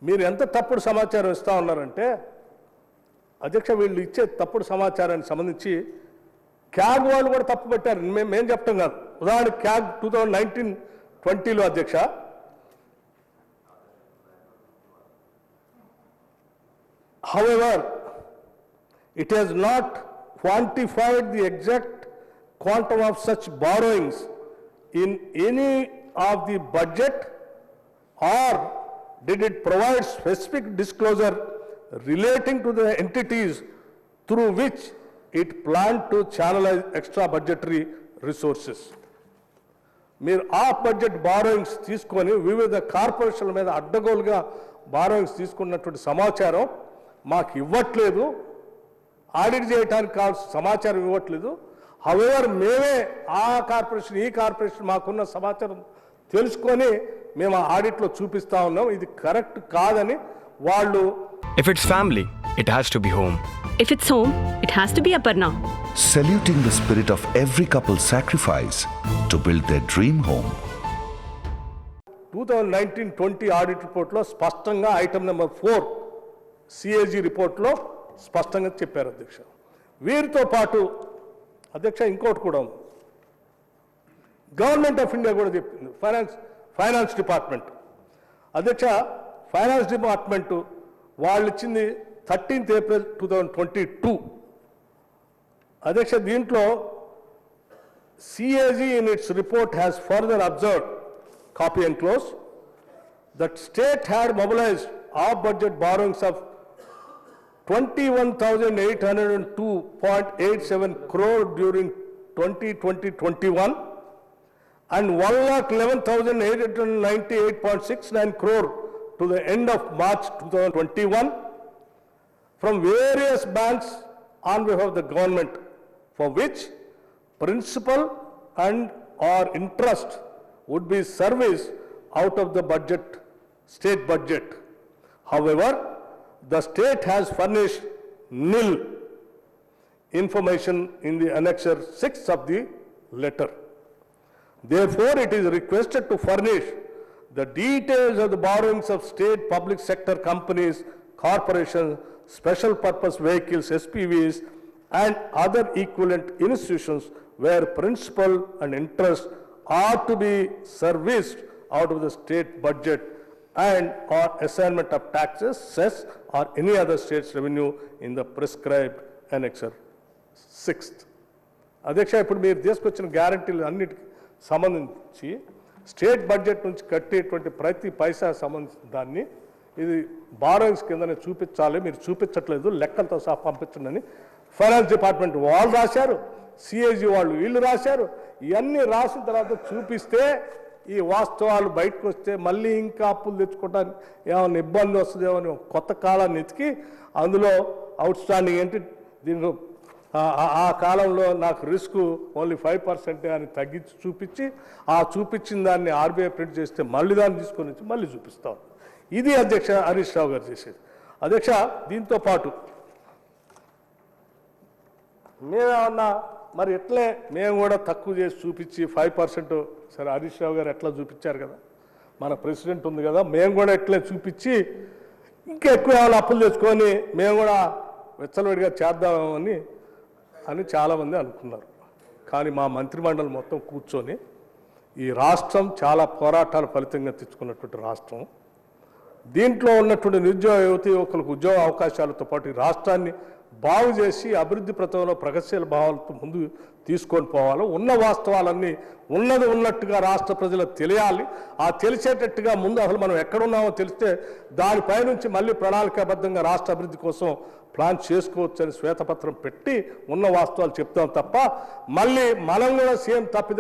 మీరు ఎంత తప్పుడు సమాచారం ఇస్తా ఉన్నారంటే అధ్యక్ష వీళ్ళు ఇచ్చే తప్పుడు సమాచారానికి సంబంధించి క్యాగ్ వాళ్ళు కూడా తప్పు పెట్టారు. మేము చెప్తాం కాదు. ఉదాహరణ క్యాగ్ 2019-20లో అధ్యక్ష however it has not quantified the exact quantum of such borrowings in any of the budget, or did it provide specific disclosure relating to the entities through which it planned to channelize extra budgetary resources. మీరు of budget borrowings తీసుకొని వివిధ కార్పొరేషన్ల మీద అడ్డగోలుగా borrowings తీసుకున్నటువంటి సమాచారం మాకు ఇవ్వట్లేదు, ఆడిట్ చేయడానికి కావాల్సిన సమాచారం ఇవ్వట్లేదు. హవెవర్ మేమే ఆ కార్పొరేషన్ ఈ కార్పొరేషన్ మాకున్న సమాచారం తెలుసుకొని మేము ఆ ఆడిట్లో చూపిస్తా ఉన్నాం. ఇది కరెక్ట్ కాదని వాళ్ళు. If it's family, it has to be home. If it's home, it has to be Aparna. Saluting the spirit of every couple's sacrifice to build their dream home. 2019-20 audit రిపోర్ట్లో స్పష్టంగా ఐటమ్ నెంబర్ 4 CAG రిపోర్ట్లో స్పష్టంగా చెప్పారు అధ్యక్ష. వీరితో పాటు అధ్యక్ష ఇంకోటి కూడా ఉంది. గవర్నమెంట్ ఆఫ్ ఇండియా కూడా చెప్పింది. ఫైనాన్స్ డిపార్ట్మెంట్ అధ్యక్ష, ఫైనాన్స్ డిపార్ట్మెంటు వాళ్ళు ఇచ్చింది 13th April 2022 అధ్యక్ష. దీంట్లో CAG in its report has further observed, copy and close, that state had mobilized off-budget borrowings of 21,802.87 crore during 2020-21 and 1,11,898.69 crore to the end of March 2021 from various banks on behalf of the government, for which principal and or interest would be serviced out of the budget, state budget. However, the state has furnished nil information in the annexure 6 of the letter. Therefore, it is requested to furnish the details of the borrowings of state public sector companies, corporations, special purpose vehicles, SPVs, and other equivalent institutions where principal and interest are to be serviced out of the state budget and or assignment of taxes, cess, or any other state's revenue in the prescribed annexure 6th. అధ్యక్ష, ఇప్పుడు మీరు తీసుకొచ్చిన గ్యారంటీలు అన్నిటికీ సంబంధించి state budget నుంచి కట్టేటువంటి ప్రతి పైసా సంబంధించిన దాన్ని ఇది బారోయింగ్స్ కిందనే చూపించాలి, మీరు చూపించట్లేదు, లెక్కలతో సహా పంపించండి ఫైనాన్స్ డిపార్ట్మెంట్ వాళ్ళు రాశారు, CAG వాళ్ళు వీళ్ళు రాశారు. ఇవన్నీ రాసిన తర్వాత చూపిస్తే ఈ వాస్తవాలు బయటకు వస్తే మళ్ళీ ఇంకా అప్పులు తెచ్చుకోవడానికి ఏమైనా ఇబ్బంది వస్తుందేమో అని కొత్త కాలాన్ని ఎతికి అందులో అవుట్ స్టాండింగ్ ఏంటి, దీనికి ఆ కాలంలో నాకు రిస్క్ ఓన్లీ 5% అని తగ్గించి చూపించి ఆ చూపించిన దాన్ని RBI ప్రింట్ చేస్తే మళ్ళీ దాన్ని తీసుకొని వచ్చి మళ్ళీ చూపిస్తాం. ఇది అధ్యక్ష హరీష్ రావు గారు చేసేది. అధ్యక్ష, దీంతో పాటు మేమేమన్నా మరి ఎట్లే మేము కూడా తక్కువ చేసి చూపించి 5%, సరే హరీష్ రావు గారు ఎట్లా చూపించారు కదా, మన ప్రెసిడెంట్ ఉంది కదా, మేము కూడా ఎట్లే చూపించి ఇంకా ఎక్కువ ఏమైనా అప్పులు తెచ్చుకొని మేము కూడా వెచ్చలవిడిగా చేద్దామని చాలామంది అనుకున్నారు. కానీ మా మంత్రిమండలి మొత్తం కూర్చొని ఈ రాష్ట్రం చాలా పోరాటాల ఫలితంగా తెచ్చుకున్నటువంటి రాష్ట్రం, దీంట్లో ఉన్నటువంటి నిరుద్యోగ యువకులకు ఉద్యోగ అవకాశాలతో పాటు ఈ రాష్ట్రాన్ని బాగు చేసి అభివృద్ధి ప్రతంలో ప్రగతిశీల భావాలతో ముందు తీసుకొని పోవాలి. ఉన్న వాస్తవాలన్నీ ఉన్నది ఉన్నట్టుగా రాష్ట్ర ప్రజలకు తెలియాలి. ఆ తెలిసేటట్టుగా ముందు అసలు మనం ఎక్కడున్నామో తెలిస్తే దానిపై నుంచి మళ్ళీ ప్రణాళికాబద్ధంగా రాష్ట్ర అభివృద్ధి కోసం ప్లాన్ చేసుకోవచ్చు అని శ్వేతపత్రం పెట్టి ఉన్న వాస్తవాలు చెప్తాం తప్ప మళ్ళీ మనం కూడా సేమ్ తప్పిదం